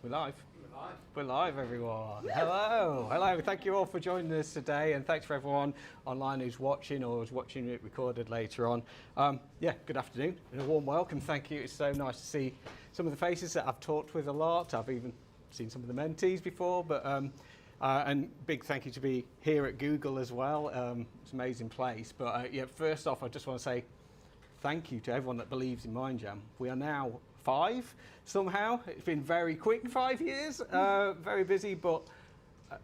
We're live. We're live, everyone. Hello. Hello. Thank you all for joining us today, and thanks for everyone online who's watching or is watching it recorded later on. Yeah, good afternoon and a warm welcome. Thank you. It's so nice to see some of the faces that I've talked with a lot. I've even seen some of the mentees before, but and big thank you to be here at Google as well. It's an amazing place. But yeah, first off, I just want to say thank you to everyone that believes in MindJam. We are now 5 somehow. It's been very quick 5 years, very busy, but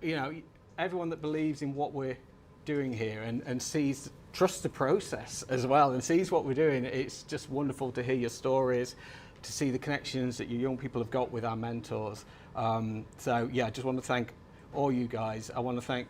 you know, everyone that believes in what we're doing here and trusts the process as well and sees what we're doing. It's just wonderful to hear your stories, to see the connections that you young people have got with our mentors. So yeah, I just want to thank all you guys. I want to thank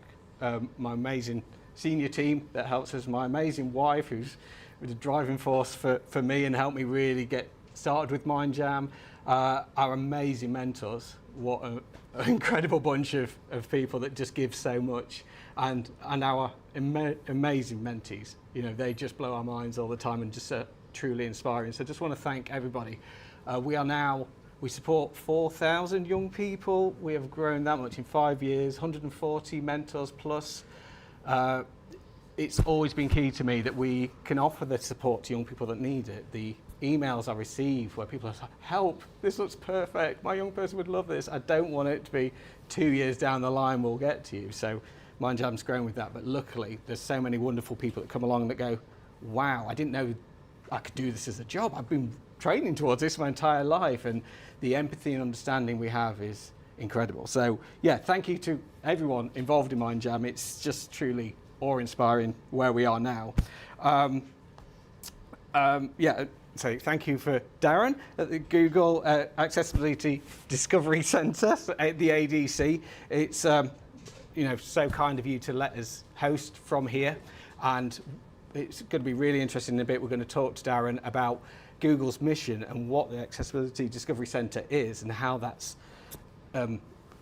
my amazing senior team that helps us, my amazing wife who's the driving force for me and helped me really get started with MindJam, our amazing mentors. What an incredible bunch of people that just give so much, and our amazing mentees. You know, they just blow our minds all the time and just truly inspiring. So I just want to thank everybody. We support 4,000 young people. We have grown that much in 5 years, 140 mentors plus. It's always been key to me that we can offer the support to young people that need it. The emails I receive where people are like, help, this looks perfect, my young person would love this. I don't want it to be 2 years down the line we'll get to you. So MindJam's grown with that, but luckily there's so many wonderful people that come along that go, wow, I didn't know I could do this as a job. I've been training towards this my entire life, and the empathy and understanding we have is incredible. So yeah, thank you to everyone involved in MindJam. It's just truly awe-inspiring where we are now. Yeah, so thank you for Darren at the Google Accessibility Discovery Centre at the ADC. It's you know, so kind of you to let us host from here, and it's going to be really interesting in a bit. We're going to talk to Darren about Google's mission and what the Accessibility Discovery Centre is and how that's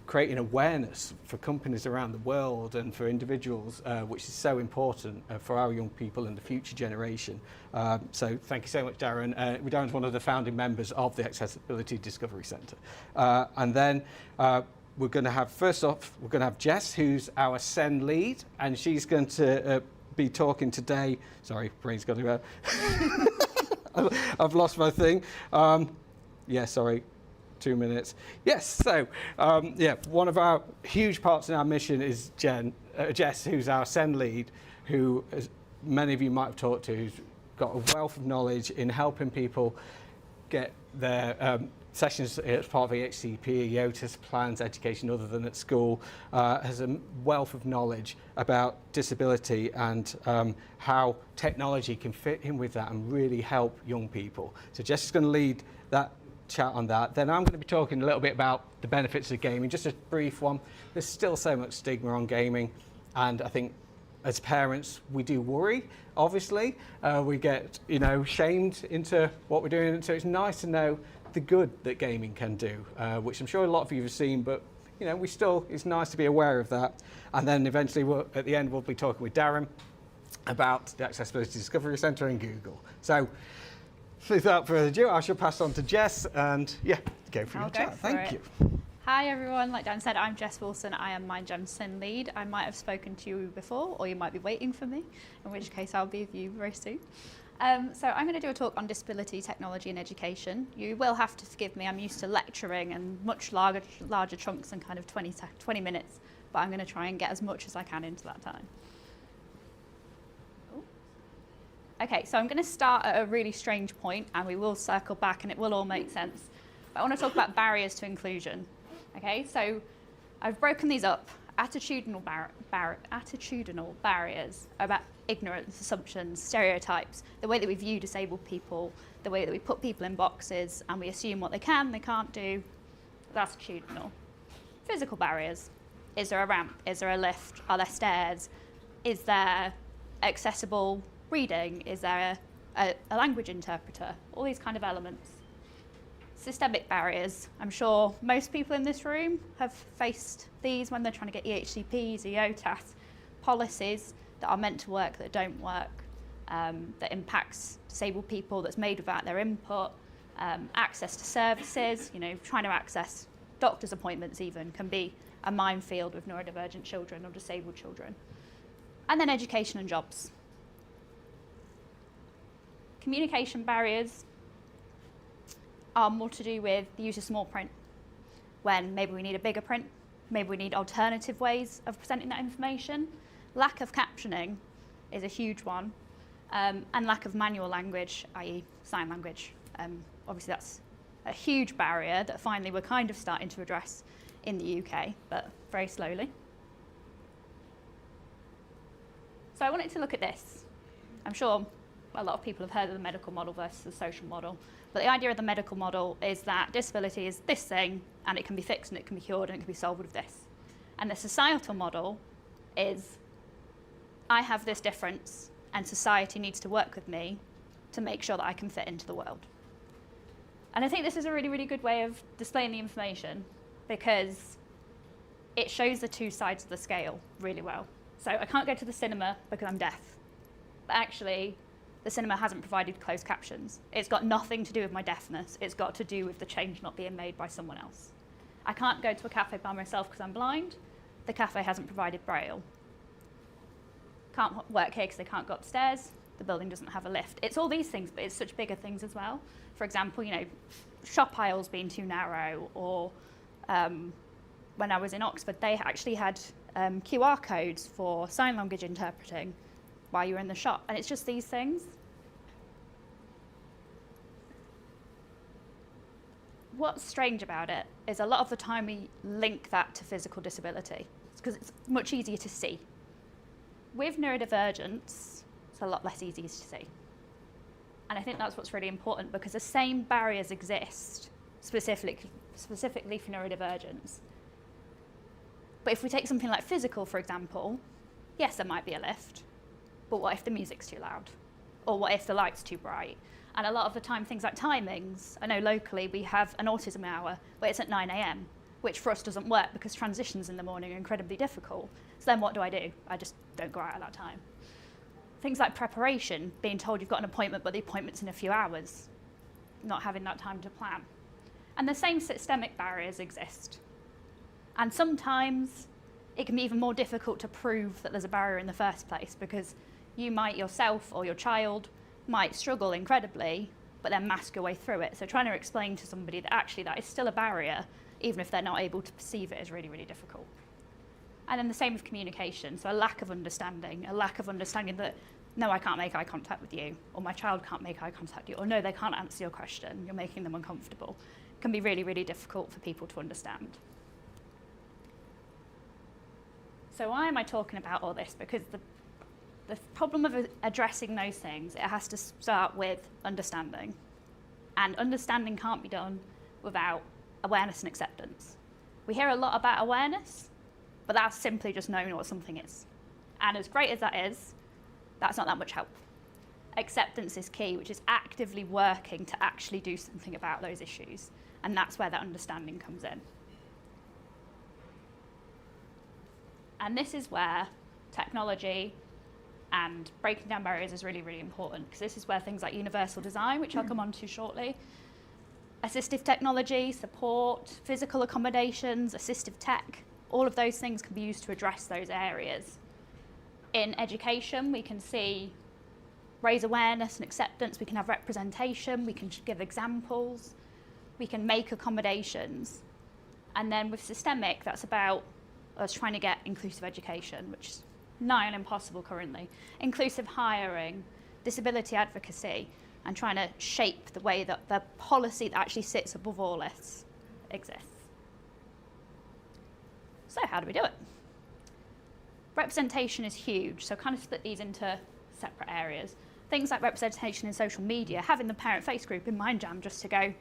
creating awareness for companies around the world and for individuals, which is so important for our young people and the future generation. So thank you so much, Darren. Darren's one of the founding members of the Accessibility Discovery Centre. And then we're going to have, first off, we're going to have Jess, who's our SEN lead, and she's going to be talking today. Sorry, brain's got to go. I've lost my thing. Yeah, sorry. 2 minutes. Yes, so yeah, one of our huge parts in our mission is Jess, who's our SEN lead, who, as many of you might have talked to, who's got a wealth of knowledge in helping people get their sessions as part of EHCP, IOTAS plans, education other than at school, has a wealth of knowledge about disability and how technology can fit in with that and really help young people. So Jess is going to lead that chat on that. Then I'm going to be talking a little bit about the benefits of gaming, just a brief one. There's still so much stigma on gaming, and I think as parents we do worry, obviously. We get, you know, shamed into what we're doing, so it's nice to know the good that gaming can do, which I'm sure a lot of you have seen, but you know, it's nice to be aware of that. And then eventually at the end we'll be talking with Darren about the Accessibility Discovery Centre and Google. So without further ado, I shall pass on to Jess and yeah, go for your chat. Thank you. Hi everyone, like Dan said, I'm Jess Wilson. I am MindJam SEN lead. I might have spoken to you before, or you might be waiting for me, in which case I'll be with you very soon. So I'm going to do a talk on disability, technology and education. You will have to forgive me, I'm used to lecturing and much larger chunks than kind of 20 minutes, but I'm going to try and get as much as I can into that time. Okay, so I'm going to start at a really strange point, and we will circle back and it will all make sense. But I want to talk about barriers to inclusion. Okay, so I've broken these up. Attitudinal barriers about ignorance, assumptions, stereotypes, the way that we view disabled people, the way that we put people in boxes and we assume what they can, they can't do. That's attitudinal. Physical barriers. Is there a ramp? Is there a lift? Are there stairs? Is there accessible reading? Is there a language interpreter? All these kind of elements. Systemic barriers. I'm sure most people in this room have faced these when they're trying to get EHCPs, IOTAS, policies that are meant to work that don't work, that impacts disabled people, that's made without their input, access to services, you know, trying to access doctor's appointments even can be a minefield with neurodivergent children or disabled children. And then education and jobs. Communication barriers are more to do with the use of small print, when maybe we need a bigger print, maybe we need alternative ways of presenting that information. Lack of captioning is a huge one, and lack of manual language, i.e. sign language. Obviously that's a huge barrier that finally we're kind of starting to address in the UK, but very slowly. So I wanted to look at this. I'm sure a lot of people have heard of the medical model versus the social model, but the idea of the medical model is that disability is this thing, and it can be fixed and it can be cured and it can be solved with this. And the societal model is, I have this difference and society needs to work with me to make sure that I can fit into the world. And I think this is a really, really good way of displaying the information, because it shows the two sides of the scale really well. So I can't go to the cinema because I'm deaf, but actually the cinema hasn't provided closed captions. It's got nothing to do with my deafness. It's got to do with the change not being made by someone else. I can't go to a cafe by myself because I'm blind. The cafe hasn't provided Braille. Can't work here because they can't go upstairs. The building doesn't have a lift. It's all these things, but it's such bigger things as well. For example, shop aisles being too narrow, or when I was in Oxford, they actually had QR codes for sign language interpreting while you were in the shop, and it's just these things. What's strange about it is a lot of the time we link that to physical disability because it's much easier to see. With neurodivergence, it's a lot less easy to see. And I think that's what's really important, because the same barriers exist specifically for neurodivergence. But if we take something like physical, for example, yes, there might be a lift, but what if the music's too loud? Or what if the light's too bright? And a lot of the time, things like timings, I know locally we have an autism hour, but it's at 9 a.m, which for us doesn't work because transitions in the morning are incredibly difficult. So then what do? I just don't go out at that time. Things like preparation, being told you've got an appointment, but the appointment's in a few hours, not having that time to plan. And the same systemic barriers exist. And sometimes it can be even more difficult to prove that there's a barrier in the first place, because you might yourself or your child might struggle incredibly, but then mask your way through it. So trying to explain to somebody that actually that is still a barrier, even if they're not able to perceive it, is really, really difficult. And then the same with communication. So a lack of understanding that, no, I can't make eye contact with you, or my child can't make eye contact with you, or no, they can't answer your question, you're making them uncomfortable, can be really, really difficult for people to understand. So why am I talking about all this? Because the problem of addressing those things, it has to start with understanding. And understanding can't be done without awareness and acceptance. We hear a lot about awareness, but that's simply just knowing what something is. And as great as that is, that's not that much help. Acceptance is key, which is actively working to actually do something about those issues. And that's where that understanding comes in. And this is where technology and breaking down barriers is really, really important, because this is where things like universal design, which I'll come on to shortly, assistive technology, support, physical accommodations, assistive tech, all of those things can be used to address those areas. In education, we can raise awareness and acceptance, we can have representation, we can give examples, we can make accommodations. And then with systemic, that's about us trying to get inclusive education, which is nigh on impossible currently, inclusive hiring, disability advocacy, and trying to shape the way that the policy that actually sits above all this exists. So how do we do it? Representation is huge, so kind of split these into separate areas. Things like representation in social media, having the parent face group in MindJam just to go,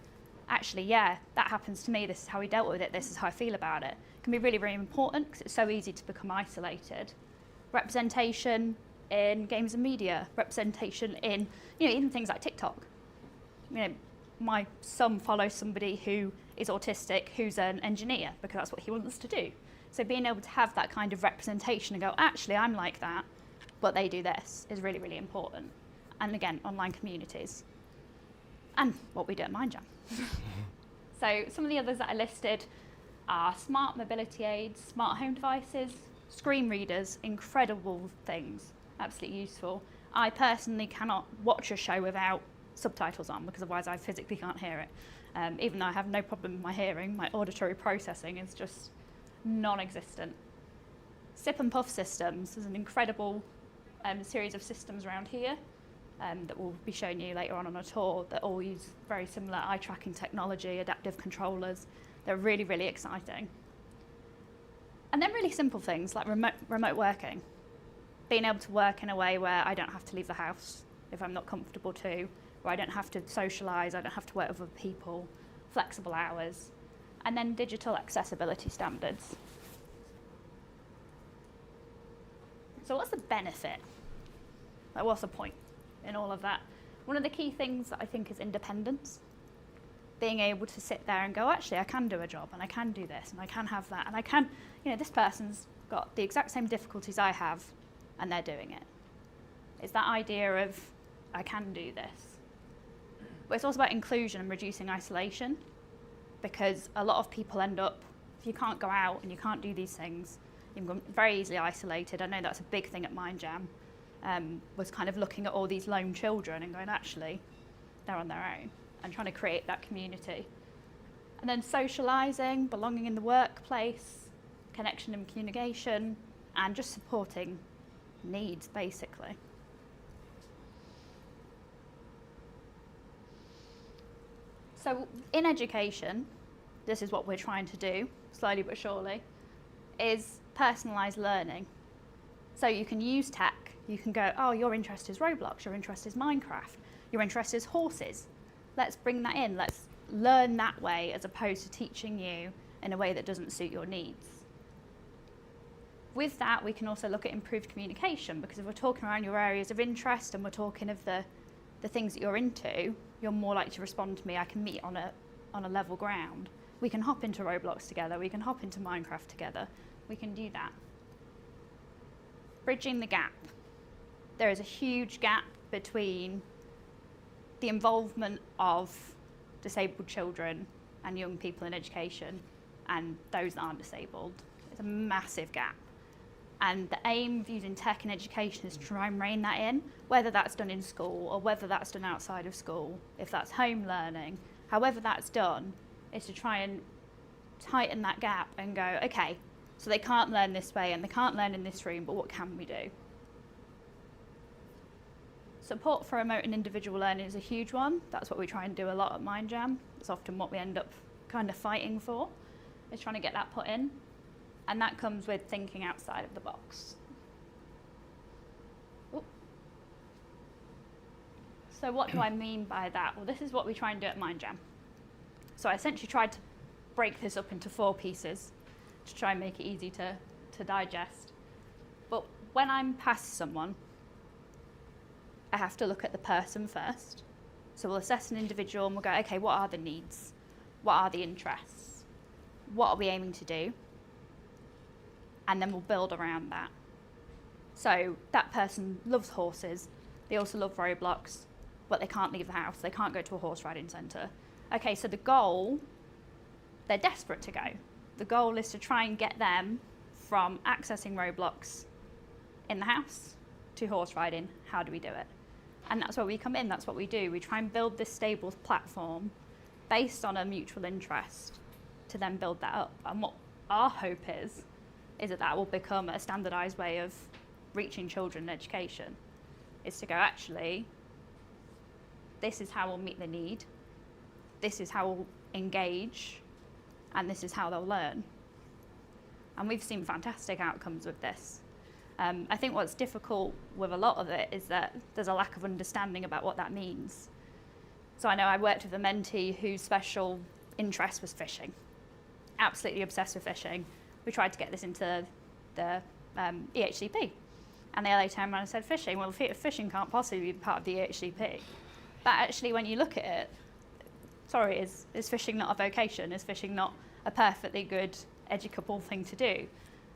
actually, yeah, that happens to me, this is how we dealt with it, this is how I feel about it, can be really, really important because it's so easy to become isolated. Representation in games and media, representation in, even things like TikTok. My son follows somebody who is autistic, who's an engineer, because that's what he wants to do. So being able to have that kind of representation and go, actually, I'm like that, but they do this, is really, really important. And again, online communities. And what we do at MindJam. So some of the others that I listed, are smart mobility aids, smart home devices, screen readers, incredible things, absolutely useful. I personally cannot watch a show without subtitles on because otherwise I physically can't hear it. Even though I have no problem with my hearing, my auditory processing is just non-existent. Sip and puff systems is an incredible series of systems around here that we'll be showing you later on a tour that all use very similar eye tracking technology, adaptive controllers. They're really, really exciting. And then really simple things like remote working. Being able to work in a way where I don't have to leave the house if I'm not comfortable to, where I don't have to socialise, I don't have to work with other people, flexible hours, and then digital accessibility standards. So what's the benefit? Like, what's the point in all of that? One of the key things that I think is independence. Being able to sit there and go, actually, I can do a job, and I can do this, and I can have that, and I can, this person's got the exact same difficulties I have, and they're doing it. It's that idea of, I can do this. But it's also about inclusion and reducing isolation, because a lot of people end up, if you can't go out and you can't do these things, you can become very easily isolated. I know that's a big thing at MindJam, was kind of looking at all these lone children and going, actually, they're on their own, and trying to create that community. And then socialising, belonging in the workplace, connection and communication, and just supporting needs, basically. So in education, this is what we're trying to do, slowly but surely, is personalised learning. So you can use tech, you can go, oh, your interest is Roblox, your interest is Minecraft, your interest is horses. Let's bring that in, let's learn that way as opposed to teaching you in a way that doesn't suit your needs. With that, we can also look at improved communication, because if we're talking around your areas of interest and we're talking of the things that you're into, you're more likely to respond to me. I can meet on a level ground. We can hop into Roblox together, we can hop into Minecraft together, we can do that. Bridging the gap. There is a huge gap between the involvement of disabled children and young people in education and those that aren't disabled. It's a massive gap. And the aim of using tech in education is to try and rein that in, whether that's done in school or whether that's done outside of school, if that's home learning, however that's done, is to try and tighten that gap and go, okay, so they can't learn this way and they can't learn in this room, but what can we do? Support for remote and individual learning is a huge one. That's what we try and do a lot at MindJam. It's often what we end up kind of fighting for, is trying to get that put in. And that comes with thinking outside of the box. Ooh. So what do I mean by that? Well, this is what we try and do at MindJam. So I essentially tried to break this up into 4 pieces to try and make it easy to digest. But when I'm past someone, I have to look at the person first. So we'll assess an individual and we'll go, okay, what are the needs? What are the interests? What are we aiming to do? And then we'll build around that. So that person loves horses. They also love Roblox, but they can't leave the house. They can't go to a horse riding centre. Okay, so the goal, they're desperate to go. The goal is to try and get them from accessing Roblox in the house to horse riding. How do we do it? And that's where we come in, that's what we do. We try and build this stable platform based on a mutual interest to then build that up. And what our hope is that that will become a standardised way of reaching children in education, is to go, actually, this is how we'll meet the need, this is how we'll engage, and this is how they'll learn. And we've seen fantastic outcomes with this. I think what's difficult with a lot of it is that there's a lack of understanding about what that means. So I know I worked with a mentee whose special interest was fishing, absolutely obsessed with fishing. We tried to get this into the EHCP, and the LA turned around and said, fishing? Well, fishing can't possibly be part of the EHCP. But actually, when you look at it, sorry, is fishing not a vocation? Is fishing not a perfectly good, educable thing to do?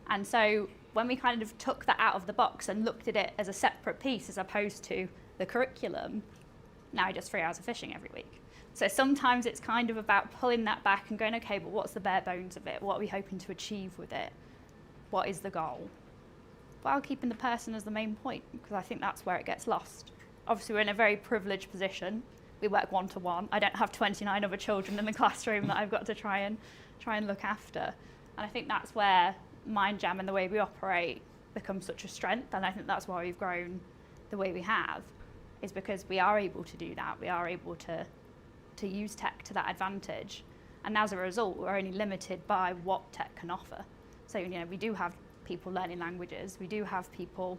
And so when we kind of took that out of the box and looked at it as a separate piece as opposed to the curriculum, Now he does 3 hours of fishing every week. So sometimes it's kind of about pulling that back and going, okay, but what's the bare bones of it? What are we hoping to achieve with it? What is the goal? While keeping the person as the main point, because I think that's where it gets lost. Obviously, we're in a very privileged position. We work one-to-one. I don't have 29 other children in the classroom that I've got to try and look after. And I think that's where MindJam and the way we operate becomes such a strength. And I think that's why we've grown the way we have, is because we are able to do that. We are able to use tech to that advantage. And as a result, we're only limited by what tech can offer. So, we do have people learning languages. We do have people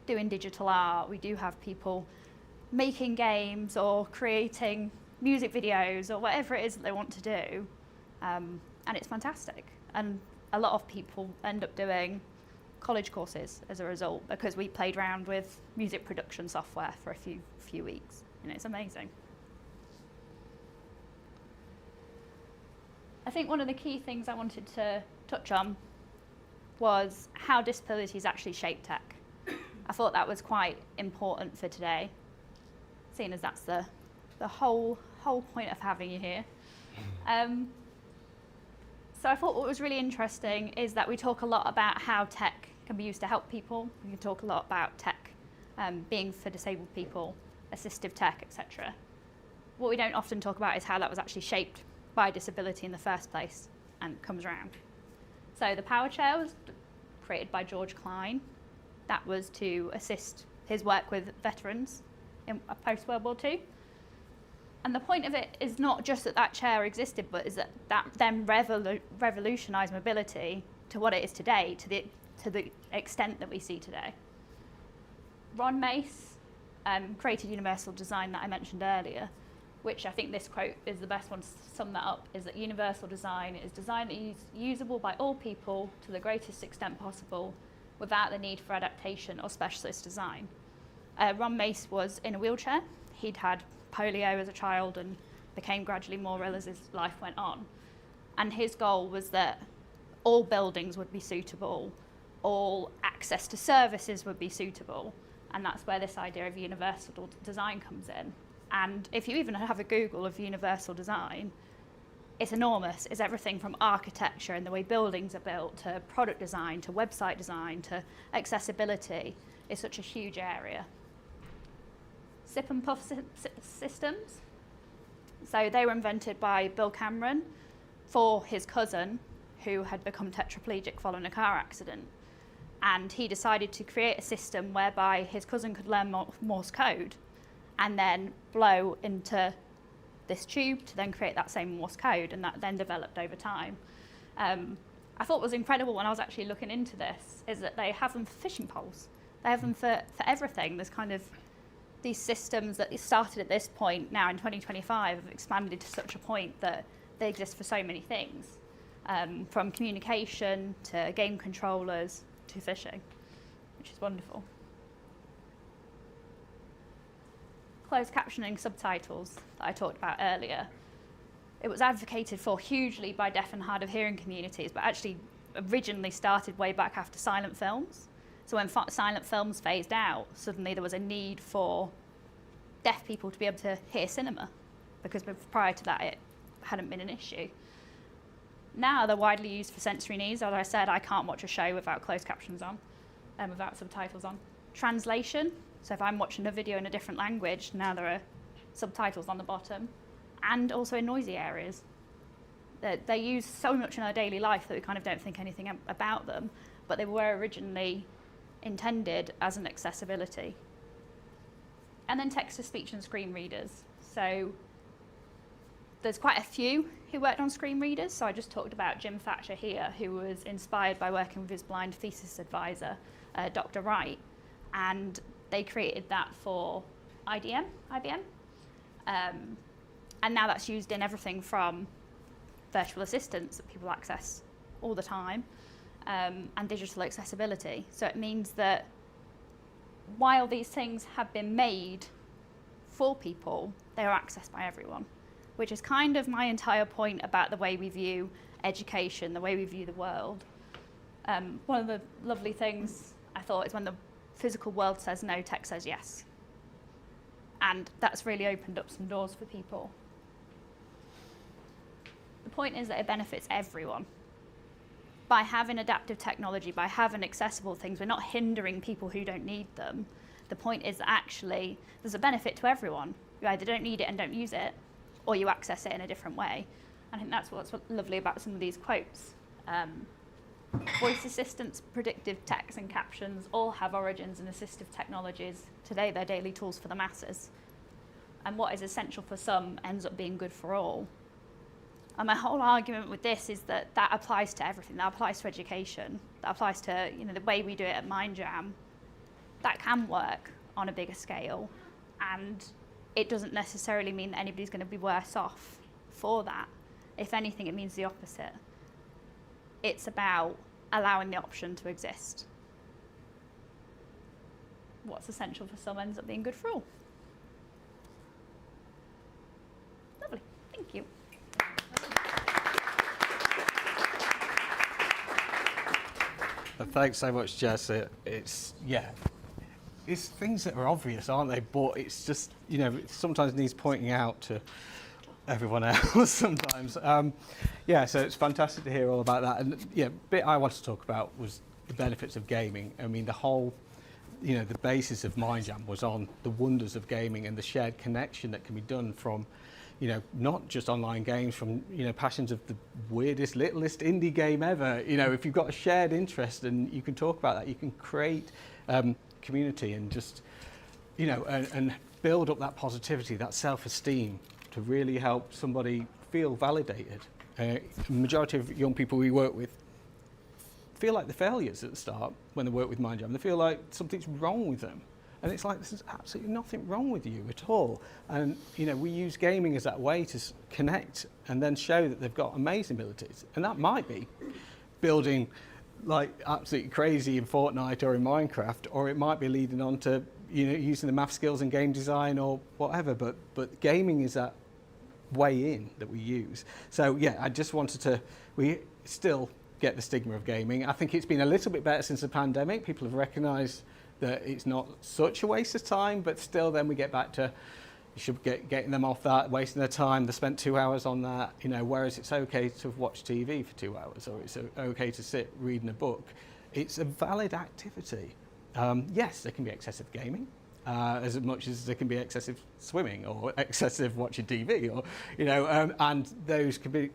doing digital art. We do have people making games or creating music videos or whatever it is that they want to do. And it's fantastic. And a lot of people end up doing college courses as a result because we played around with music production software for a few weeks. It's amazing. I think one of the key things I wanted to touch on was how disabilities actually shape tech. I thought that was quite important for today, seeing as that's the whole point of having you here. So I thought what was really interesting is that we talk a lot about how tech can be used to help people. We can talk a lot about tech being for disabled people, assistive tech, etc. What we don't often talk about is how that was actually shaped by disability in the first place and comes around. So the power chair was created by George Klein. That was to assist his work with veterans in post-World War II. And the point of it is not just that chair existed, but is that then revolutionised mobility to what it is today, to the extent that we see today. Ron Mace created universal design that I mentioned earlier, which I think this quote is the best one to sum that up, is that universal design is design that is usable by all people to the greatest extent possible without the need for adaptation or specialist design. Ron Mace was in a wheelchair. He'd had polio as a child and became gradually more ill as his life went on. And his goal was that all buildings would be suitable, all access to services would be suitable, and that's where this idea of universal design comes in. And if you even have a Google of universal design, it's enormous. It's everything from architecture and the way buildings are built to product design to website design to accessibility. It's such a huge area. Sip and puff systems. So they were invented by Bill Cameron for his cousin who had become tetraplegic following a car accident. And he decided to create a system whereby his cousin could learn Morse code and then blow into this tube to then create that same Morse code, and that then developed over time. I thought was incredible when I was actually looking into this is that they have them for fishing poles. They have them for everything. There's kind of these systems that started at this point now in 2025 have expanded to such a point that they exist for so many things, from communication to game controllers to fishing, which is wonderful. Closed captioning subtitles that I talked about earlier. It was advocated for hugely by deaf and hard of hearing communities, but actually originally started way back after silent films. So when silent films phased out, suddenly there was a need for deaf people to be able to hear cinema, because prior to that it hadn't been an issue. Now they're widely used for sensory needs. As I said, I can't watch a show without closed captions on, without subtitles on. Translation. So if I'm watching a video in a different language, now there are subtitles on the bottom, and also in noisy areas. They're used so much in our daily life that we kind of don't think anything about them, but they were originally intended as an accessibility. And then text-to-speech and screen readers. So there's quite a few who worked on screen readers. So I just talked about Jim Thatcher here, who was inspired by working with his blind thesis advisor, Dr. Wright. And they created that for IBM. And now that's used in everything from virtual assistants that people access all the time, and digital accessibility. So it means that while these things have been made for people, they are accessed by everyone, which is kind of my entire point about the way we view education, the way we view the world. One of the lovely things I thought is when the physical world says no, tech says yes. And that's really opened up some doors for people. The point is that it benefits everyone. By having adaptive technology, by having accessible things, we're not hindering people who don't need them. The point is that actually there's a benefit to everyone. You either don't need it and don't use it, or you access it in a different way. I think that's what's lovely about some of these quotes. Voice assistants, predictive text and captions all have origins in assistive technologies. Today they're daily tools for the masses. And what is essential for some ends up being good for all. And my whole argument with this is that that applies to everything. That applies to education. That applies to the way we do it at MindJam. That can work on a bigger scale. And it doesn't necessarily mean that anybody's going to be worse off for that. If anything, it means the opposite. It's about allowing the option to exist. What's essential for some ends up being good for all. Lovely, thank you. Thanks so much, Jess. It's things that are obvious, aren't they? But it's just, it sometimes needs pointing out to everyone else sometimes. So it's fantastic to hear all about that. And the bit I wanted to talk about was the benefits of gaming. I mean, the whole, the basis of MindJam was on the wonders of gaming and the shared connection that can be done from, not just online games, from, passions of the weirdest, littlest indie game ever. If you've got a shared interest and you can talk about that, you can create community and just, and build up that positivity, that self-esteem to really help somebody feel validated. The majority of young people we work with feel like the failures at the start when they work with MindJam. They feel like something's wrong with them. And it's like, there's absolutely nothing wrong with you at all. And, we use gaming as that way to connect and then show that they've got amazing abilities. And that might be building like absolutely crazy in Fortnite or in Minecraft, or it might be leading on to, using the math skills in game design or whatever. But gaming is that way in that we use. So I just wanted we still get the stigma of gaming. I think it's been a little bit better since the pandemic. People have recognised that it's not such a waste of time, but still then we get back to, you should getting them off that, wasting their time. They spent 2 hours on that, whereas it's okay to watch TV for 2 hours, or it's okay to sit reading a book. It's a valid activity. Yes, there can be excessive gaming, as much as there can be excessive swimming or excessive watching TV, or and those could be,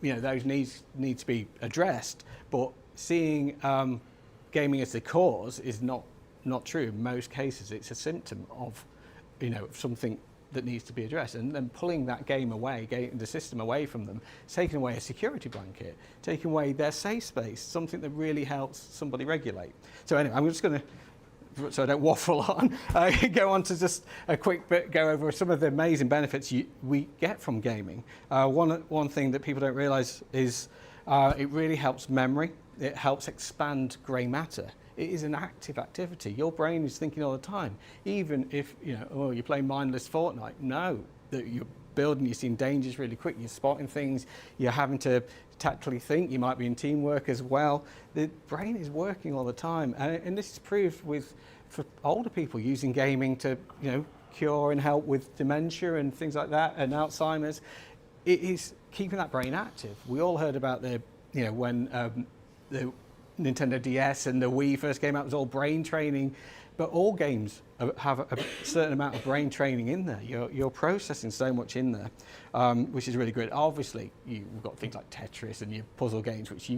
those need to be addressed. But seeing gaming as the cause is not true. In most cases, it's a symptom of, something that needs to be addressed. And then pulling that game away, the system away from them, taking away a security blanket, taking away their safe space, something that really helps somebody regulate. So anyway, I'm just going to, so I don't waffle on, go on to just a quick bit, go over some of the amazing benefits we get from gaming. One thing that people don't realise is it really helps memory. It helps expand grey matter. It is an active activity. Your brain is thinking all the time. Even if, you're playing mindless Fortnite, no, that you're building, you're seeing dangers really quick, you're spotting things, you're having to tactically think, you might be in teamwork as well. The brain is working all the time. And this is proved for older people using gaming to, cure and help with dementia and things like that, and Alzheimer's. It is keeping that brain active. We all heard about when the Nintendo DS and the Wii first came out, it was all brain training, but all games have a certain amount of brain training in there. You're processing so much in there, which is really great. Obviously, you've got things like Tetris and your puzzle games, which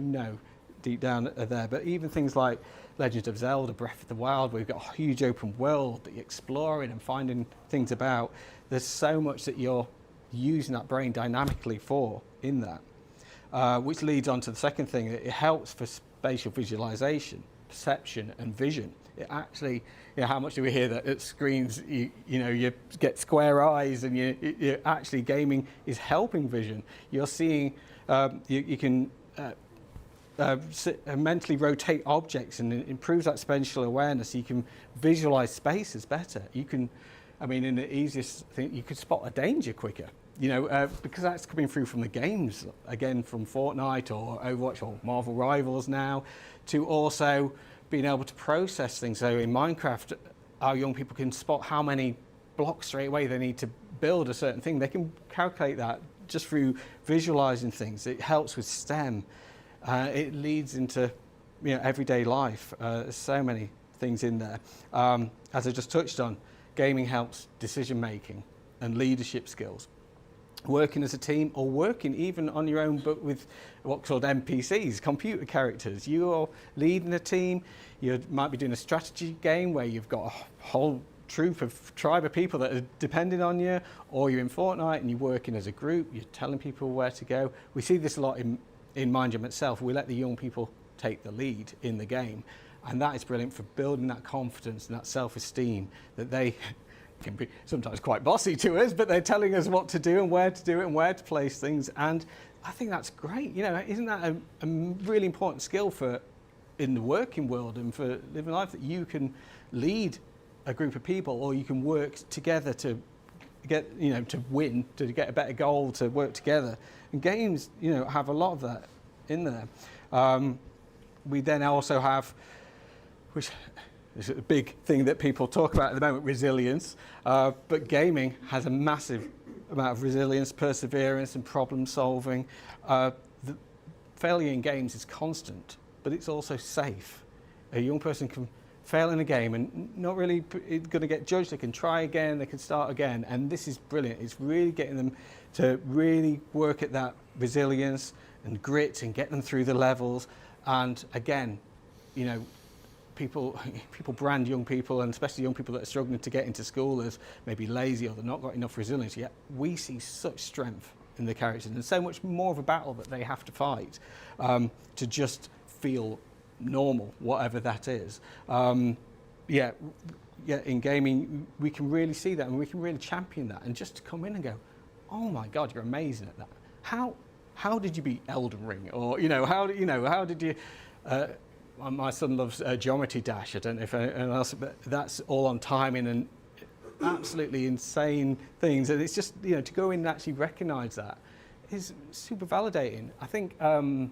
deep down are there, but even things like Legend of Zelda, Breath of the Wild, where you've got a huge open world that you're exploring and finding things about. There's so much that you're using that brain dynamically for in that. Which leads on to the second thing. It helps for spatial visualization, perception and vision. It actually, how much do we hear that at screens, you get square eyes, and you actually, gaming is helping vision. You're seeing, you can mentally rotate objects, and it improves that spatial awareness. You can visualize spaces better. You can, in the easiest thing, you could spot a danger quicker. Because that's coming through from the games, again, from Fortnite or Overwatch or Marvel Rivals now, to also being able to process things. So in Minecraft, our young people can spot how many block straight away they need to build a certain thing. They can calculate that just through visualizing things. It helps with STEM. It leads into everyday life. There's so many things in there. As I just touched on, gaming helps decision making and leadership skills. Working as a team, or working even on your own, but with what's called NPCs, computer characters. You are leading a team. You might be doing a strategy game where you've got a whole tribe of people that are depending on you, or you're in Fortnite and you're working as a group. You're telling people where to go. We see this a lot in MindJam itself. We let the young people take the lead in the game, and that is brilliant for building that confidence and that self-esteem that they can be sometimes quite bossy to us, but they're telling us what to do and where to do it and where to place things. And I think that's great. Isn't that a really important skill for in the working world and for living life, that you can lead a group of people, or you can work together to get, to win, to get a better goal, to work together. And games, have a lot of that in there. We then also have, which is a big thing that people talk about at the moment, resilience. But gaming has a massive amount of resilience, perseverance, and problem solving. The failure in games is constant, but it's also safe. A young person can fail in a game and not really going to get judged. They can try again, they can start again, and this is brilliant. It's really getting them to really work at that resilience and grit and get them through the levels. And again, people brand young people, and especially young people that are struggling to get into school, as maybe lazy or they've not got enough resilience. Yet we see such strength in the characters, and so much more of a battle that they have to fight to just feel normal, whatever that is. In gaming we can really see that, and we can really champion that, and just to come in and go, oh my God, you're amazing at that. How did you beat Elden Ring? Or how did you? My son loves Geometry Dash. I don't know if anyone else, but that's all on timing and absolutely insane things. And it's just to go in and actually recognise that is super validating. I think I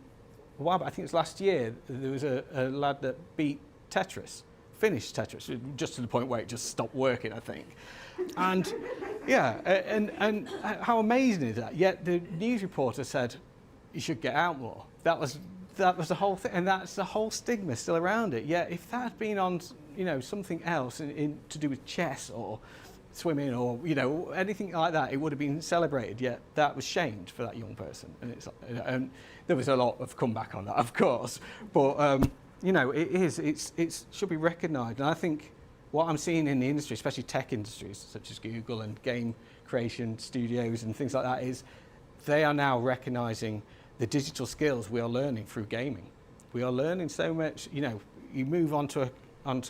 think it was last year, there was a lad that beat Tetris, finished Tetris, just to the point where it just stopped working, I think. And and how amazing is that? Yet the news reporter said you should get out more. That was the whole thing, and that's the whole stigma still around it. Yet if that had been on something else to do with chess or swimming or anything like that, it would have been celebrated. Yet that was shamed for that young person, and there was a lot of comeback on that, of course. But it should be recognised, and I think what I'm seeing in the industry, especially tech industries such as Google and game creation studios and things like that, is they are now recognising the digital skills we are learning through gaming. We are learning so much. You move onto a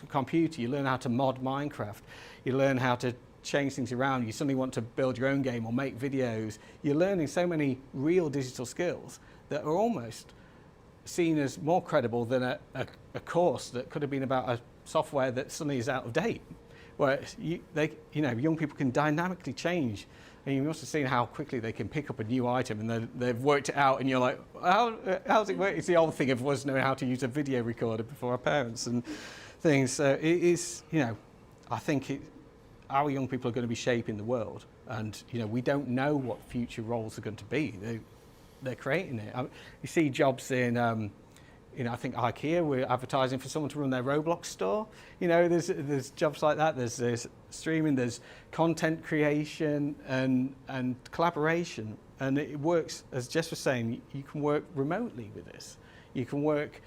computer, you learn how to mod Minecraft, you learn how to change things around, you suddenly want to build your own game or make videos. You're learning so many real digital skills that are almost seen as more credible than a course that could have been about a software that suddenly is out of date, where young people can dynamically change. And you must have seen how quickly they can pick up a new item, and they've worked it out, and you're like, how's it work? It's the old thing of us knowing how to use a video recorder before our parents and things. So it is, I think our young people are going to be shaping the world, and we don't know what future roles are going to be. They're creating it. You see jobs in, I think IKEA, we're advertising for someone to run their Roblox store. There's jobs like that. There's streaming, there's content creation and collaboration. And it works, as Jess was saying, you can work remotely with this. You can work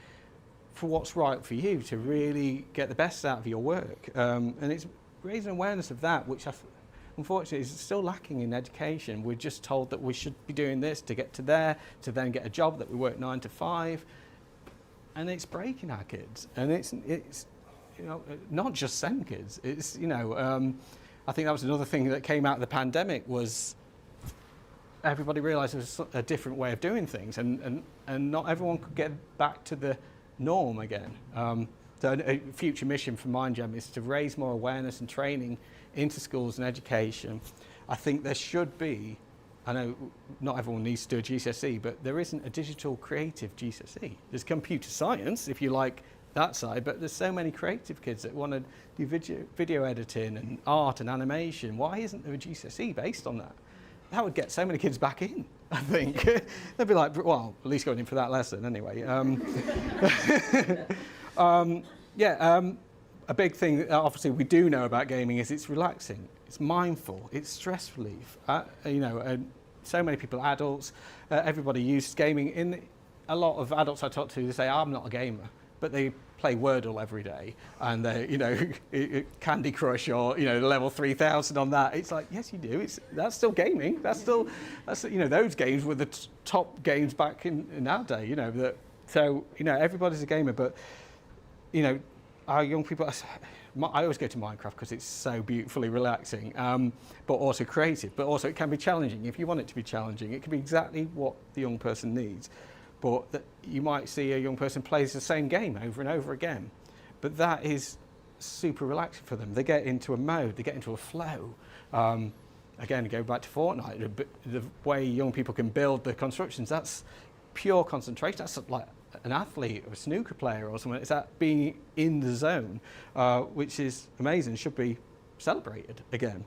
for what's right for you to really get the best out of your work. And it's raising awareness of that, which unfortunately is still lacking in education. We're just told that we should be doing this to get to there, to then get a job that we work 9 to 5. And it's breaking our kids, and it's not just SEN kids. It's I think that was another thing that came out of the pandemic, was everybody realised there was a different way of doing things, and not everyone could get back to the norm again. So a future mission for MindJam is to raise more awareness and training into schools and education. I think there should be. I know not everyone needs to do a GCSE, but there isn't a digital creative GCSE. There's computer science, if you like that side, but there's so many creative kids that want to do video editing and art and animation. Why isn't there a GCSE based on that? That would get so many kids back in, I think. They'd be like, well, at least going in for that lesson anyway. A big thing that obviously we do know about gaming is it's relaxing, it's mindful, it's stress relief. So many people, adults, everybody uses gaming. A lot of adults I talk to, they say, I'm not a gamer, but they play Wordle every day, and they, Candy Crush, or level 3000 on that. It's like, yes, you do. That's still gaming. That's those games were the top games back in our day. Everybody's a gamer, but our young people. I always go to Minecraft because it's so beautifully relaxing, but also creative. But also it can be challenging. If you want it to be challenging, it can be exactly what the young person needs. But you might see a young person plays the same game over and over again. But that is super relaxing for them. They get into a mode, they get into a flow. Again, go back to Fortnite, the way young people can build the constructions, that's pure concentration. That's like an athlete or a snooker player or something. It's that being in the zone, which is amazing, should be celebrated again.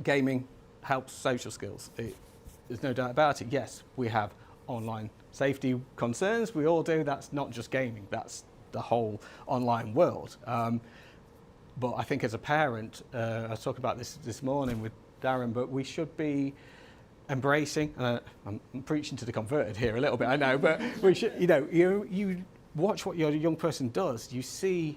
Gaming helps social skills. There's no doubt about it. Yes, we have online safety concerns. We all do. That's not just gaming. That's the whole online world. But I think as a parent, I was talking about this morning with Darren, but we should be embracing, I'm preaching to the converted here a little bit, I know, but we should, you watch what your young person does, you see,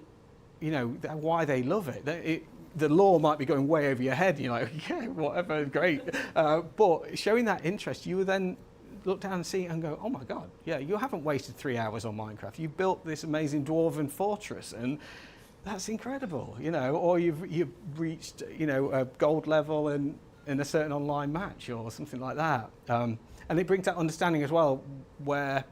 why they love it. The law might be going way over your head, and you're like, yeah, whatever, great. But showing that interest, you then look down and see and go, oh my God, yeah, you haven't wasted 3 hours on Minecraft. You built this amazing dwarven fortress, and that's incredible, or you've reached, a gold level in a certain online match or something like that. And it brings that understanding as well where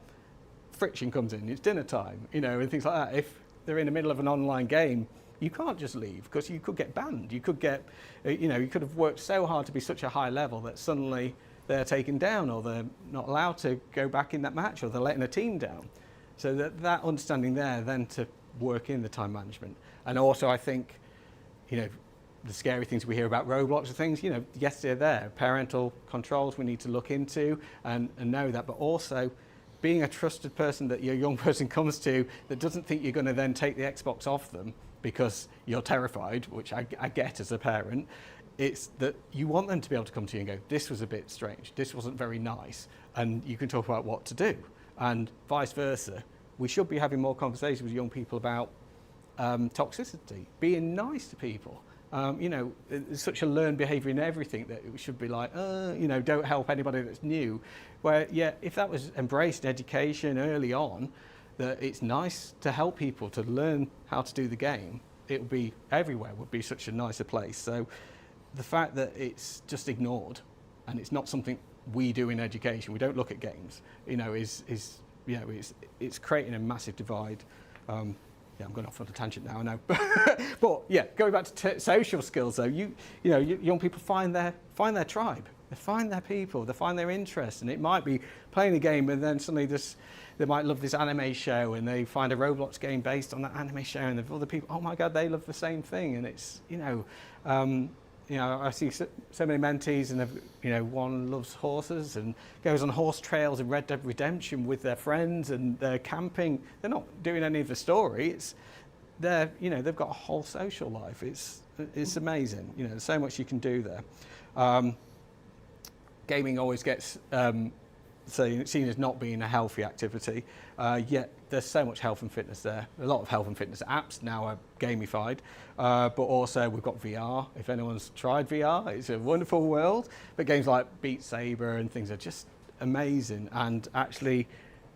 friction comes in. It's dinner time, and things like that. If they're in the middle of an online game, you can't just leave because you could get banned. You could get, you could have worked so hard to be such a high level that suddenly they're taken down, or they're not allowed to go back in that match, or they're letting a team down. So that understanding there then to work in the time management. And also I think, the scary things we hear about Roblox and things, yes, they're there. Parental controls we need to look into and know that, but also being a trusted person that your young person comes to that doesn't think you're going to then take the Xbox off them because you're terrified, which I get as a parent. It's that you want them to be able to come to you and go, this was a bit strange, this wasn't very nice, and you can talk about what to do, and vice versa. We should be having more conversations with young people about toxicity, being nice to people. There's such a learned behaviour in everything that it should be like, don't help anybody that's new. Where, yeah, if that was embraced in education early on, that it's nice to help people to learn how to do the game, it would be everywhere, would be such a nicer place. So the fact that it's just ignored and it's not something we do in education, we don't look at games, it's creating a massive divide. Yeah, I'm going off on a tangent now, I know. But yeah, going back to social skills though, young people find their tribe, they find their people, they find their interests, and it might be playing a game and then suddenly they might love this anime show and they find a Roblox game based on that anime show, and the other people, oh my God, they love the same thing. And it's, I see so many mentees, and one loves horses and goes on horse trails in Red Dead Redemption with their friends, and they're camping. They're not doing any of the story. They've got a whole social life. It's amazing. There's so much you can do there. Gaming always gets seen as not being a healthy activity, yet there's so much health and fitness there. A lot of health and fitness apps now are gamified, but also we've got VR. If anyone's tried VR, it's a wonderful world. But games like Beat Saber and things are just amazing and actually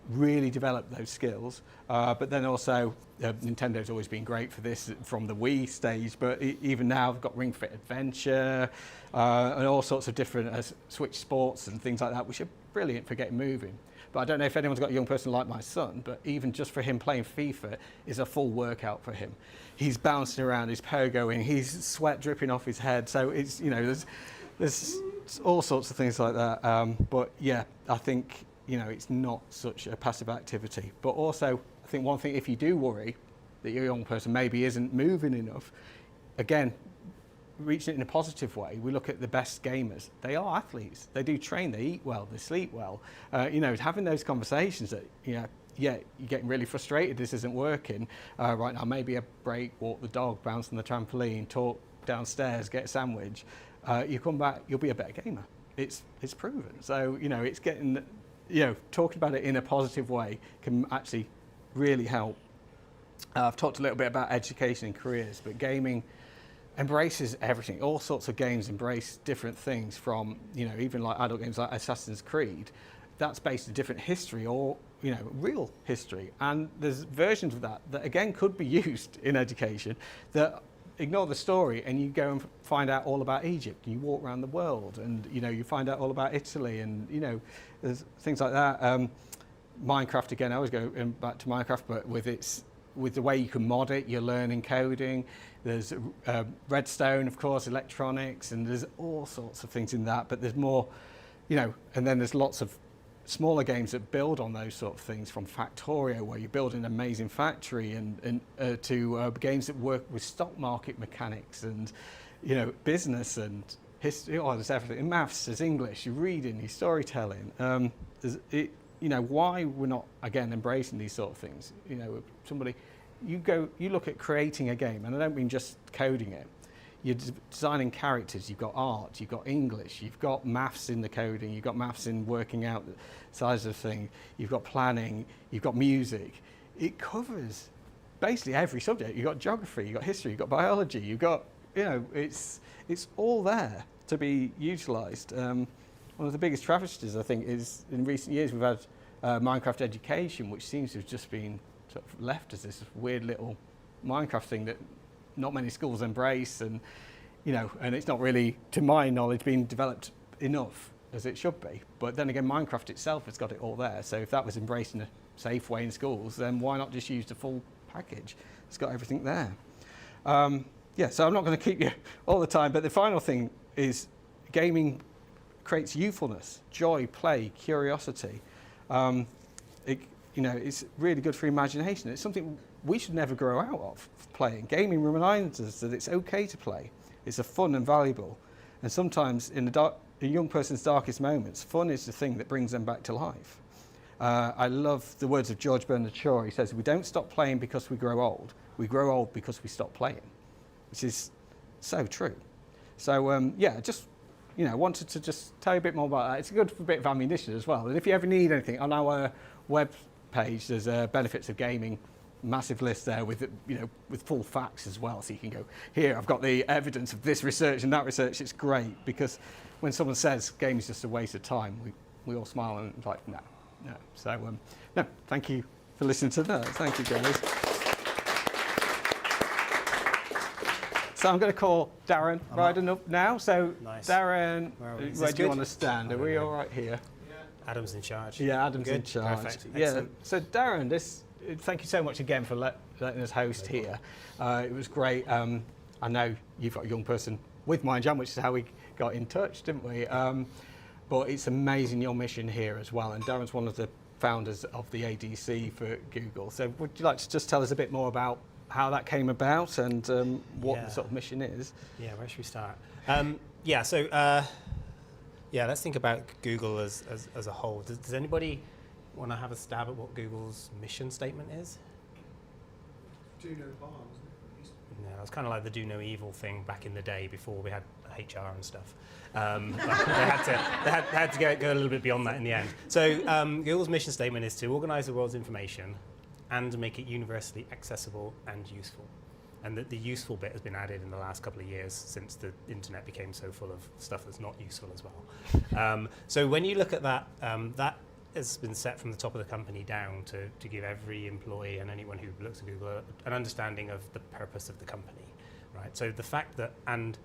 really develop those skills. But then also, Nintendo's always been great for this from the Wii stage, but even now they've got Ring Fit Adventure and all sorts of different Switch sports and things like that, which are brilliant for getting moving. But I don't know if anyone's got a young person like my son, but even just for him playing FIFA is a full workout for him. He's bouncing around, he's pogoing, he's sweat dripping off his head. So it's, there's all sorts of things like that. But yeah, I think, it's not such a passive activity. But also, I think one thing, if you do worry that your young person maybe isn't moving enough, again, reaching it in a positive way, we look at the best gamers. They are athletes. They do train, they eat well, they sleep well. Having those conversations that, yeah, you're getting really frustrated, this isn't working. Right now, maybe a break, walk the dog, bounce on the trampoline, talk downstairs, get a sandwich. You come back, you'll be a better gamer. It's proven. So, it's getting, talking about it in a positive way can actually really help. I've talked a little bit about education and careers, but gaming embraces everything. All sorts of games embrace different things from, even like adult games like Assassin's Creed. That's based in different history or, real history. And there's versions of that again could be used in education that ignore the story and you go and find out all about Egypt. And you walk around the world and, you find out all about Italy and, there's things like that. Minecraft, again, I always go back to Minecraft, but with the way you can mod it, you're learning coding. There's redstone, of course, electronics, and there's all sorts of things in that. But there's more, and then there's lots of smaller games that build on those sort of things, from Factorio, where you build an amazing factory, and to games that work with stock market mechanics and, business and history. Oh, there's everything. In maths, there's English, your reading, your storytelling. Why we're not, again, embracing these sort of things. You look at creating a game, and I don't mean just coding it. You're designing characters, you've got art, you've got English, you've got maths in the coding, you've got maths in working out the size of the thing, you've got planning, you've got music. It covers basically every subject. You've got geography, you've got history, you've got biology, you've got, it's all there to be utilised. One of the biggest travesties, I think, is in recent years we've had Minecraft education, which seems to have just been sort of left as this weird little Minecraft thing that not many schools embrace, and and it's not really, to my knowledge, being developed enough as it should be. But then again, Minecraft itself has got it all there. So if that was embraced in a safe way in schools, then why not just use the full package? It's got everything there. So I'm not going to keep you all the time, but the final thing is gaming creates youthfulness, joy, play, curiosity. It's really good for imagination. It's something we should never grow out of, playing. Gaming reminds us that it's okay to play. It's a fun and valuable. And sometimes in a young person's darkest moments, fun is the thing that brings them back to life. I love the words of George Bernard Shaw. He says, we don't stop playing because we grow old. We grow old because we stop playing, which is so true. So, I wanted to just tell you a bit more about that. It's a good bit of ammunition as well. And if you ever need anything, on our web page, there's benefits of gaming, massive list there with with full facts as well. So you can go, here, I've got the evidence of this research and that research. It's great because when someone says game is just a waste of time, we all smile and it's like, no. So, no, thank you for listening to that. Thank you, guys. So I'm going to call Darren Ryden up now. So, nice. Darren, where do you want to stand? Are we all right here? Yeah. Adam's in charge. Yeah, Adam's in charge. Perfect. Yeah. So, Darren, thank you so much again for letting us host here. It was great. I know you've got a young person with MindJam, which is how we got in touch, didn't we? But it's amazing your mission here as well. And Darren's one of the founders of the ADC for Google. So, would you like to just tell us a bit more about how that came about and what the sort of mission is? Yeah, where should we start? Let's think about Google as a whole. Does anybody want to have a stab at what Google's mission statement is? Do no harm, isn't it? No, it's kind of like the do no evil thing back in the day before we had HR and stuff. They had to go a little bit beyond that in the end. So Google's mission statement is to organize the world's information and make it universally accessible and useful. And the useful bit has been added in the last couple of years since the internet became so full of stuff that's not useful as well. So when you look at that, that has been set from the top of the company down to give every employee and anyone who looks at Google an understanding of the purpose of the company, right? So the fact that and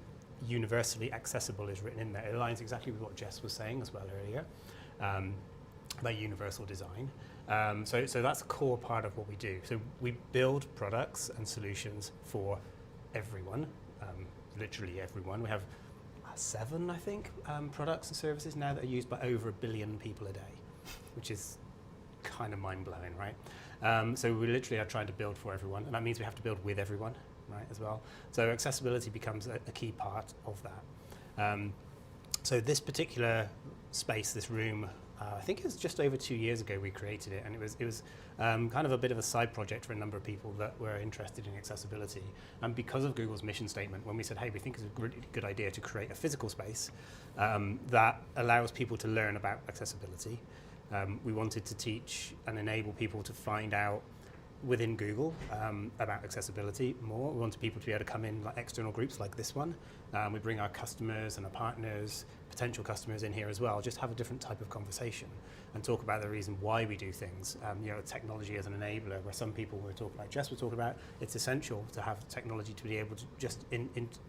universally accessible is written in there, it aligns exactly with what Jess was saying as well earlier, about universal design. So that's a core part of what we do. So we build products and solutions for everyone, literally everyone. We have 7, I think, products and services now that are used by over 1 billion people a day, which is kind of mind-blowing, right? So we literally are trying to build for everyone, and that means we have to build with everyone, right, as well. So accessibility becomes a key part of that. So this particular space, this room, I think it was just over 2 years ago we created it, and it was kind of a bit of a side project for a number of people that were interested in accessibility. And because of Google's mission statement, when we said, hey, we think it's a really good idea to create a physical space that allows people to learn about accessibility, we wanted to teach and enable people to find out within Google about accessibility more. We wanted people to be able to come in like external groups like this one. We bring our customers and our partners, potential customers in here as well, just have a different type of conversation and talk about the reason why we do things. Technology as an enabler, where some people were talking about, Jess was talking about, it's essential to have technology to be able to just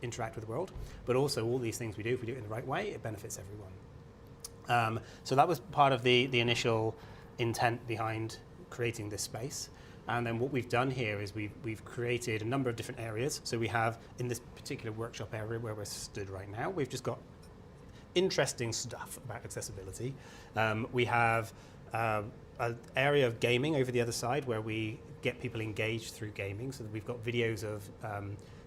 interact with the world, but also all these things we do, if we do it in the right way, it benefits everyone. So that was part of the initial intent behind creating this space. And then what we've done here is we've created a number of different areas. So we have, in this particular workshop area where we're stood right now, we've just got interesting stuff about accessibility. We have an area of gaming over the other side where we get people engaged through gaming. So we've got videos of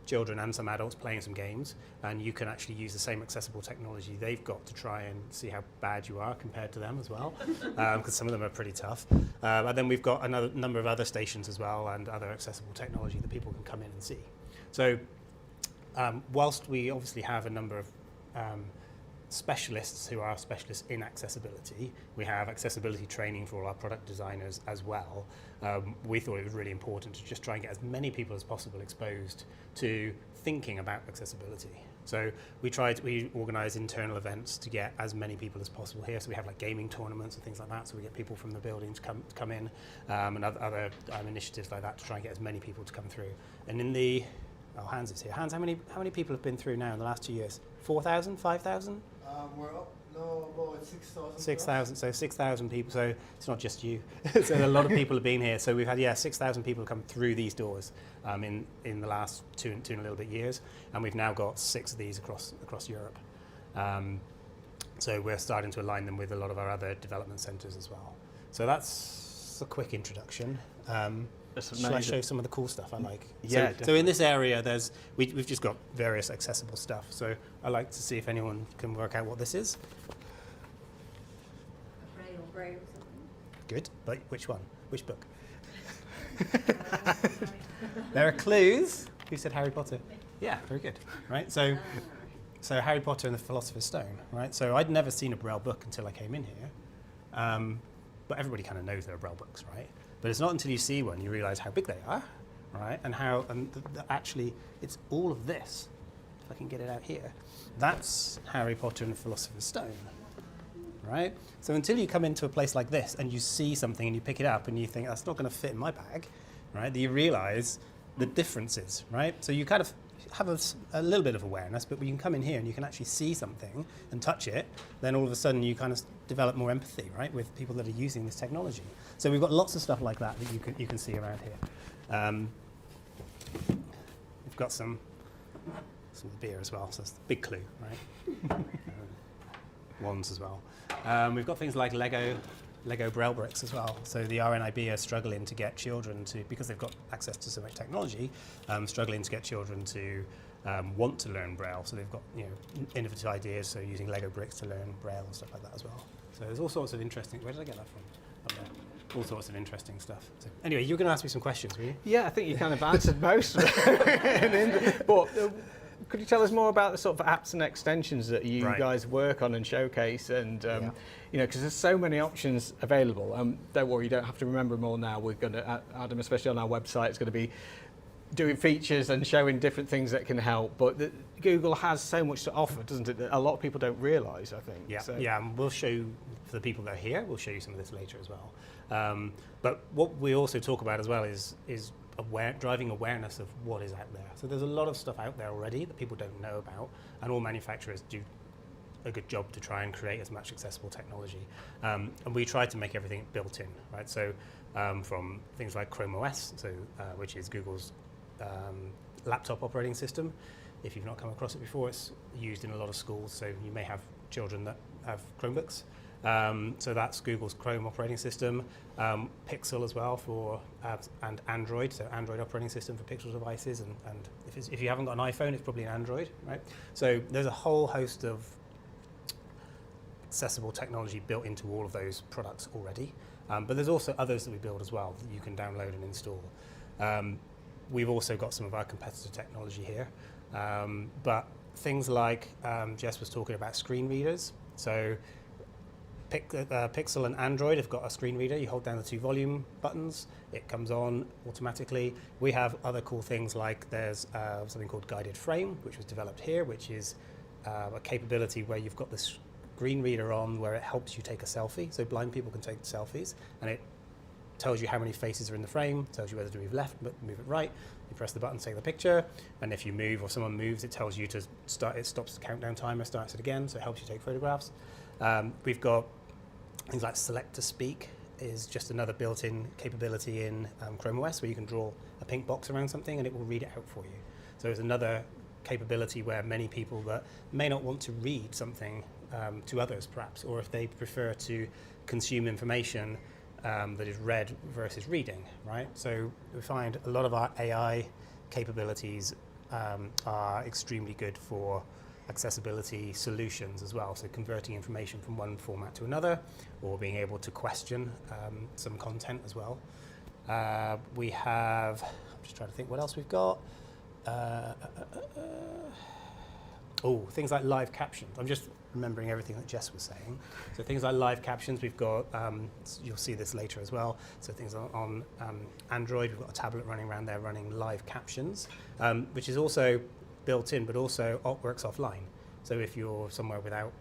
children and some adults playing some games, and you can actually use the same accessible technology they've got to try and see how bad you are compared to them as well, because some of them are pretty tough. And then we've got another number of other stations as well and other accessible technology that people can come in and see. So whilst we obviously have a number of specialists who are specialists in accessibility, we have accessibility training for all our product designers as well. We thought it was really important to just try and get as many people as possible exposed to thinking about accessibility. So we organise internal events to get as many people as possible here. So we have like gaming tournaments and things like that. So we get people from the building to come in, and other initiatives like that to try and get as many people to come through. And in the Hans is here. Hans, how many people have been through now in the last 2 years? 4,000, 5,000? We're up, about 6,000. 6,000, so 6,000 people, so it's not just you. So a lot of people have been here. So we've had, 6,000 people come through these doors in the last two and a little bit years, and we've now got 6 of these across Europe. So we're starting to align them with a lot of our other development centres as well. So that's a quick introduction. Shall I show some of the cool stuff I like? Yeah. So in this area, we've just got various accessible stuff. So I like to see if anyone can work out what this is. Braille or something. Good. But which one? Which book? There are clues. Who said Harry Potter? Yeah, very good. Right. So Harry Potter and the Philosopher's Stone. Right. So I'd never seen a Braille book until I came in here. But everybody kind of knows there are Braille books, right? But it's not until you see one you realise how big they are, right? And how actually it's all of this. If I can get it out here, that's Harry Potter and the Philosopher's Stone, right? So until you come into a place like this and you see something and you pick it up and you think that's not going to fit in my bag, right? Then you realise the differences, right? So you kind of have a little bit of awareness, but when you can come in here and you can actually see something and touch it, then all of a sudden you kind of develop more empathy, right, with people that are using this technology. So we've got lots of stuff like that you can see around here. We've got some of the beer as well, so that's a big clue, right? Wands as well. We've got things like Lego Braille bricks as well. So the RNIB are struggling to get children to, because they've got access to so much technology, struggling to get children to want to learn Braille. So they've got innovative ideas, so using Lego bricks to learn Braille and stuff like that as well. So there's all sorts of interesting, where did I get that from? Up there. All sorts of interesting stuff. So anyway, you were going to ask me some questions, were you? Yeah, I think you kind of answered most of it. But could you tell us more about the sort of apps and extensions that you guys work on and showcase? And because there's so many options available. Don't worry, you don't have to remember them all now. We're going to add them, especially on our website. It's going to be doing features and showing different things that can help. But Google has so much to offer, doesn't it, that a lot of people don't realise, I think. Yeah, and we'll show you, for the people that are here, we'll show you some of this later as well. But what we also talk about as well is driving awareness of what is out there. So there's a lot of stuff out there already that people don't know about, and all manufacturers do a good job to try and create as much accessible technology. And we try to make everything built in, right? So from things like Chrome OS, which is Google's laptop operating system. If you've not come across it before, it's used in a lot of schools, so you may have children that have Chromebooks. So that's Google's Chrome operating system, Pixel as well for and Android, so Android operating system for Pixel devices, and if you haven't got an iPhone, it's probably an Android, right? So there's a whole host of accessible technology built into all of those products already, but there's also others that we build as well that you can download and install. We've also got some of our competitor technology here, but things like Jess was talking about screen readers. So Pixel and Android have got a screen reader. You hold down the 2 volume buttons, it comes on automatically. We have other cool things like there's something called Guided Frame, which was developed here, which is a capability where you've got the screen reader on where it helps you take a selfie. So blind people can take selfies, and it tells you how many faces are in the frame, tells you whether to move left, move it right. You press the button to take the picture, and if you move or someone moves, it tells you to start. It stops the countdown timer, starts it again, so it helps you take photographs. We've got things like Select to Speak is just another built-in capability in Chrome OS where you can draw a pink box around something and it will read it out for you. So it's another capability where many people that may not want to read something to others perhaps, or if they prefer to consume information that is read versus reading, right? So we find a lot of our AI capabilities are extremely good for accessibility solutions as well, so converting information from one format to another, or being able to question some content as well. We have, I'm just trying to think what else we've got. Things like live captions. I'm just remembering everything that Jess was saying. So things like live captions, we've got, you'll see this later as well, so things on Android, we've got a tablet running around there running live captions, which is also built in, but also works offline. So if you're somewhere without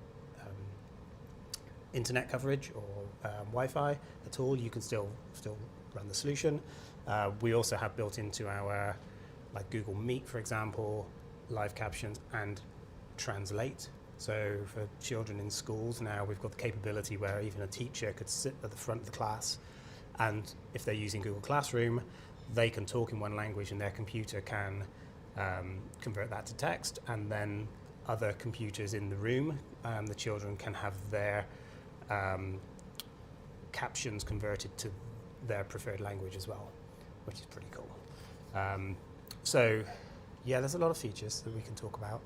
internet coverage or Wi-Fi at all, you can still run the solution. We also have built into our, like Google Meet, for example, live captions and translate. So for children in schools now, we've got the capability where even a teacher could sit at the front of the class, and if they're using Google Classroom, they can talk in one language and their computer can convert that to text, and then other computers in the room, the children can have their captions converted to their preferred language as well, which is pretty cool. So yeah, there's a lot of features that we can talk about.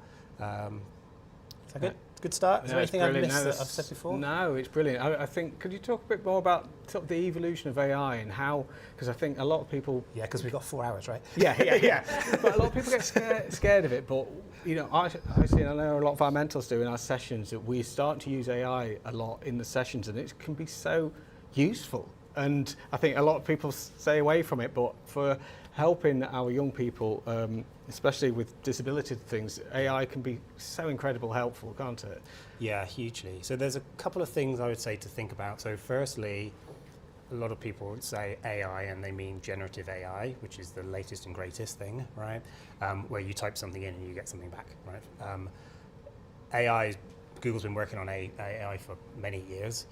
Is that good? Good start? Is there anything I've missed that I've said before? No, it's brilliant. I think, could you talk a bit more about sort of the evolution of AI and how, because I think a lot of people... Yeah, because we've got 4 hours, right? Yeah. But a lot of people get scared of it. But, you know, I know a lot of our mentors do in our sessions that we start to use AI a lot in the sessions, and it can be so useful. And I think a lot of people stay away from it, but for helping our young people, especially with disability things, AI can be so incredibly helpful, can't it? Yeah, hugely. So there's a couple of things I would say to think about. So firstly, a lot of people would say AI and they mean generative AI, which is the latest and greatest thing, right? Where you type something in and you get something back, right? AI, Google's been working on AI for many years.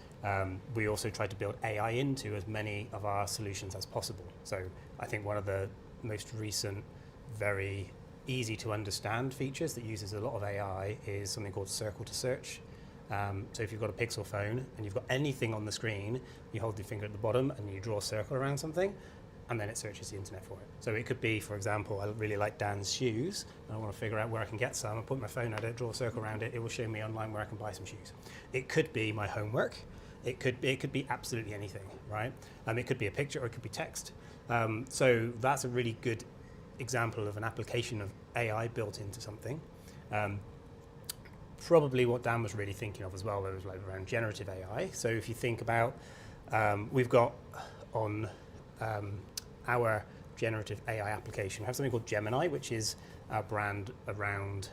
We also try to build AI into as many of our solutions as possible. So I think one of the most recent, very easy to understand features that uses a lot of AI is something called circle to search. So if you've got a Pixel phone and you've got anything on the screen, you hold your finger at the bottom and you draw a circle around something, and then it searches the internet for it. So it could be, for example, I really like Dan's shoes, and I want to figure out where I can get some. I put my phone at it, draw a circle around it, it will show me online where I can buy some shoes. It could be my homework. It could be absolutely anything, right? It could be a picture or it could be text. So that's a really good example of an application of AI built into something. Probably what Dan was really thinking of as well, was like around generative AI. So if you think about, we've got on our generative AI application, we have something called Gemini, which is our brand around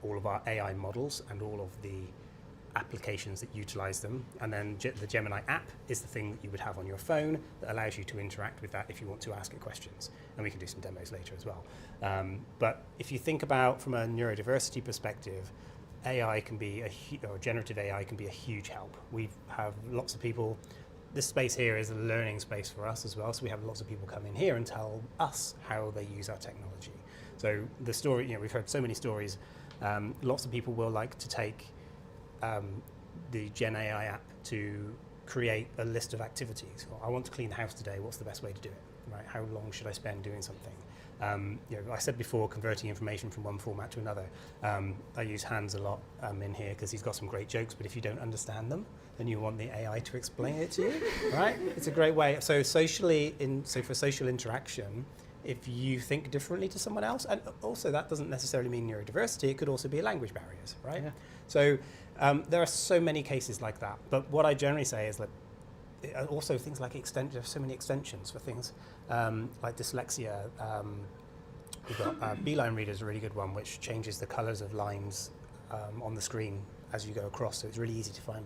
all of our AI models and all of the applications that utilize them. And then the Gemini app is the thing that you would have on your phone that allows you to interact with that if you want to ask it questions. And we can do some demos later as well. But if you think about from a neurodiversity perspective, AI can be or generative AI can be a huge help. We have lots of people, this space here is a learning space for us as well. So we have lots of people come in here and tell us how they use our technology. So the story, we've heard so many stories. Lots of people will like to take the Gen AI app to create a list of activities. I want to clean the house today. What's the best way to do it? Right? How long should I spend doing something? I said before, converting information from one format to another. I use Hans a lot in here because he's got some great jokes, but if you don't understand them, then you want the AI to explain it to you, right? It's a great way. So for social interaction, if you think differently to someone else, and also that doesn't necessarily mean neurodiversity, it could also be language barriers, right? Yeah. So there are so many cases like that. But what I generally say is that also things like there's so many extensions for things like dyslexia. We've got Beeline Reader is a really good one, which changes the colors of lines on the screen as you go across. So it's really easy to find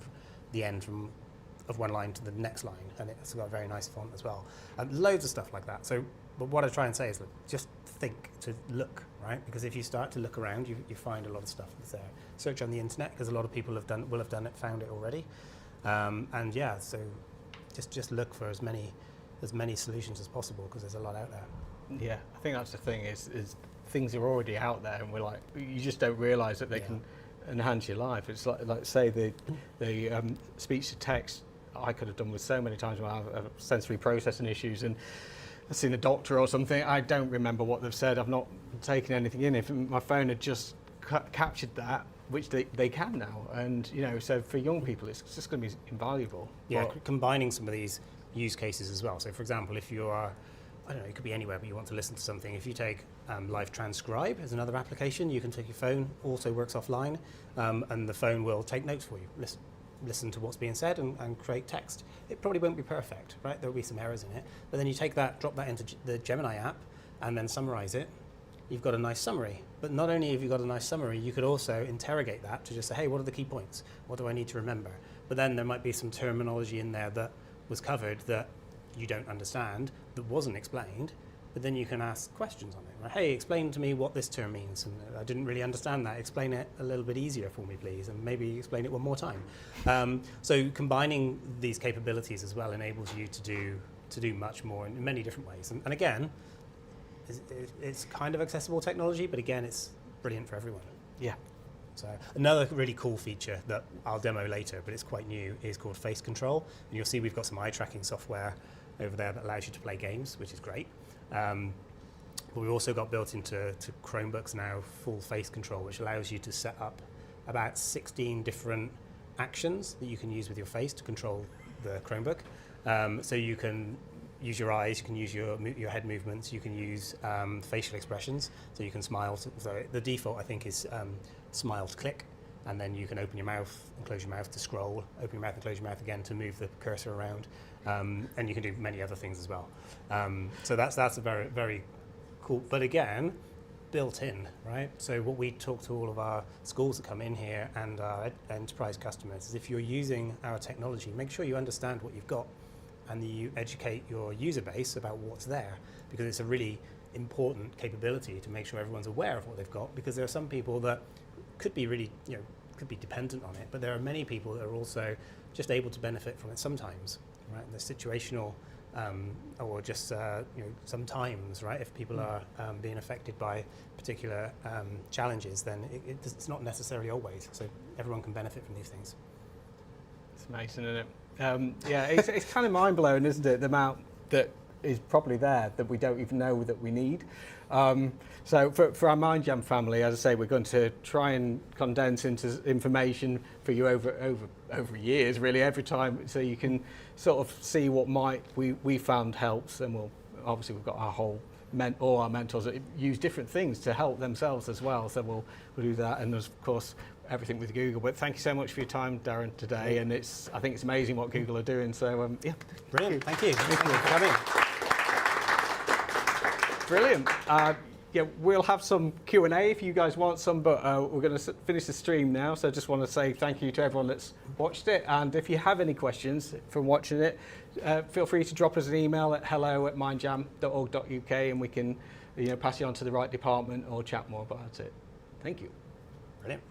the end of one line to the next line, and it's got a very nice font as well. Loads of stuff like that. So, but what I try and say is, look, just think to look, right? Because if you start to look around, you find a lot of stuff that's there. Search on the internet, because a lot of people will have done it, found it already. And yeah, so just look for as many solutions as possible, because there's a lot out there. Yeah, I think that's the thing is things are already out there, and we're like, you just don't realise that they can enhance your life. It's like say the speech to text I could have done with so many times when I have sensory processing issues, and I've seen a doctor or something, I don't remember what they've said, I've not taken anything in. If my phone had just captured that, which they can now, and so for young people it's just going to be invaluable. Yeah, combining some of these use cases as well. So for example, if you are, I don't know, it could be anywhere, but you want to listen to something. If you take Live Transcribe as another application, you can take your phone, also works offline, and the phone will take notes for you, listen to what's being said and create text. It probably won't be perfect, right? There'll be some errors in it, but then you take that, drop that into the Gemini app, and then summarize it. You've got a nice summary. But not only have you got a nice summary, you could also interrogate that to just say, hey, what are the key points? What do I need to remember? But then there might be some terminology in there that was covered that you don't understand, that wasn't explained, but then you can ask questions on it. Right? Hey, explain to me what this term means, and I didn't really understand that. Explain it a little bit easier for me, please, and maybe explain it one more time. So combining these capabilities as well enables you to do much more in many different ways. And again, it's kind of accessible technology, but again, it's brilliant for everyone. Yeah. So another really cool feature that I'll demo later, but it's quite new, is called face control. And you'll see we've got some eye tracking software over there that allows you to play games, which is great. But we've also got built into Chromebooks now full face control, which allows you to set up about 16 different actions that you can use with your face to control the Chromebook. So you can use your eyes, you can use your head movements, you can use facial expressions, so you can smile. So the default, I think, is smile to click, and then you can open your mouth and close your mouth to scroll, open your mouth and close your mouth again to move the cursor around, and you can do many other things as well. So that's a very, very cool, but again, built in, right? So what we talk to all of our schools that come in here and our enterprise customers is, if you're using our technology, make sure you understand what you've got, and you educate your user base about what's there, because it's a really important capability to make sure everyone's aware of what they've got, because there are some people that could be really, could be dependent on it, but there are many people that are also just able to benefit from it sometimes, right? And the situational, or just, sometimes, right? If people are being affected by particular challenges, then it's not necessarily always, so everyone can benefit from these things. It's amazing, isn't it? Yeah, it's kind of mind-blowing, isn't it, the amount that is probably there that we don't even know that we need. So for our MindJam family, as I say, we're going to try and condense into information for you over years, really, every time, so you can sort of see what we found helps, and we've got all our mentors that use different things to help themselves as well, so we'll do that, and of course everything with Google. But thank you so much for your time, Darren, today, and I think it's amazing what Google are doing, so yeah. Brilliant, thank you for coming. Brilliant. Yeah, we'll have some Q&A if you guys want some, but we're going to finish the stream now, so I just want to say thank you to everyone that's watched it, and if you have any questions from watching it, feel free to drop us an email at hello@mindjam.org.uk, and we can pass you on to the right department or chat more about it. Thank you. Brilliant.